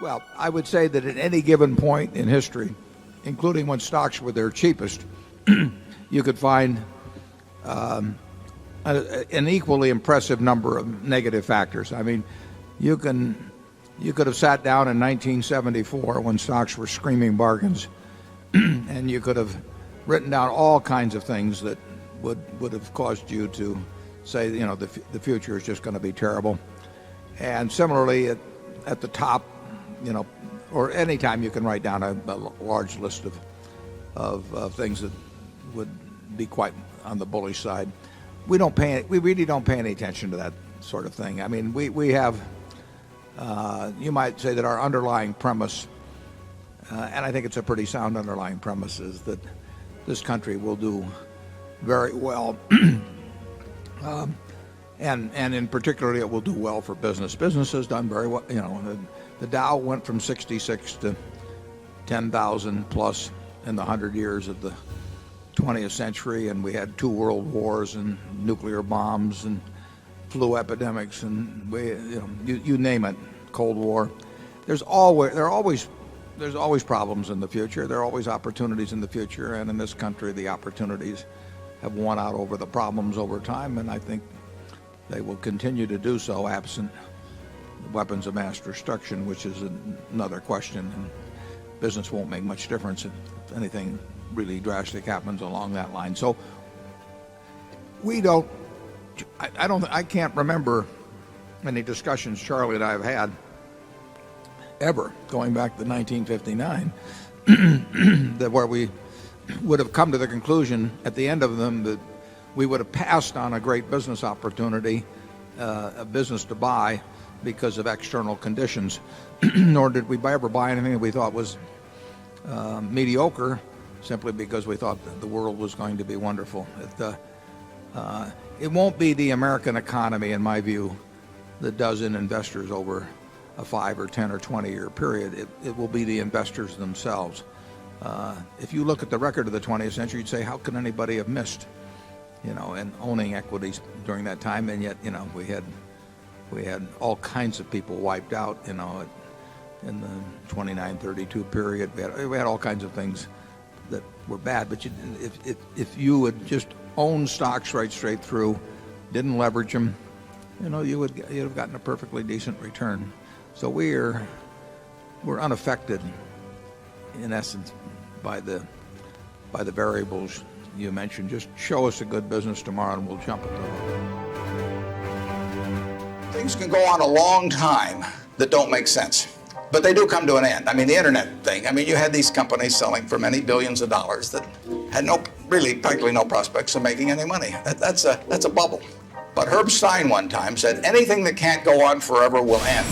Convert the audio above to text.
Well, I would say that at any given point in history, including when stocks were their cheapest, you could find an equally impressive number of negative factors. I mean, you could have sat down in 1974 when stocks were screaming bargains, and you could have written down all kinds of things that would have caused you to say, the future is just going to be terrible. And similarly, at the top, or any time you can write down a large list of things that would be quite on the bullish side. We really don't pay any attention to that sort of thing. I mean, we have, you might say that our underlying premise, and I think it's a pretty sound underlying premise, is that this country will do very well, and in particularly it will do well for business. Business has done very well. The Dow went from 66 to 10,000 plus in the 100 years of the 20th century, and we had 2 world wars and nuclear bombs and flu epidemics and you name it, Cold War. There's always problems in the future. There are always opportunities in the future, and in this country the opportunities have won out over the problems over time, and I think they will continue to do so absent weapons of mass destruction, which is another question, and business won't make much difference if anything really drastic happens along that line. So I can't remember any discussions Charlie and I have had ever going back to 1959 that where we would have come to the conclusion at the end of them that we would have passed on a great business opportunity, a business to buy, because of external conditions. Nor did we ever buy anything that we thought was mediocre, simply because we thought that the world was going to be wonderful. It won't be the American economy, in my view, that does in investors over a 5 or 10 or 20 year period. It will be the investors themselves. If you look at the record of the 20th century, you'd say, how can anybody have missed, and owning equities during that time? And yet, we had all kinds of people wiped out, in the 29-32 period. We had all kinds of things that were bad. But if you would just own stocks right straight through, didn't leverage them, you'd have gotten a perfectly decent return. So we're unaffected, in essence, by the variables you mentioned. Just show us a good business tomorrow and we'll jump at them. Things can go on a long time that don't make sense, but they do come to an end. I mean, the internet thing, you had these companies selling for many billions of dollars that had practically no prospects of making any money. That's a bubble. But Herb Stein one time said, anything that can't go on forever will end.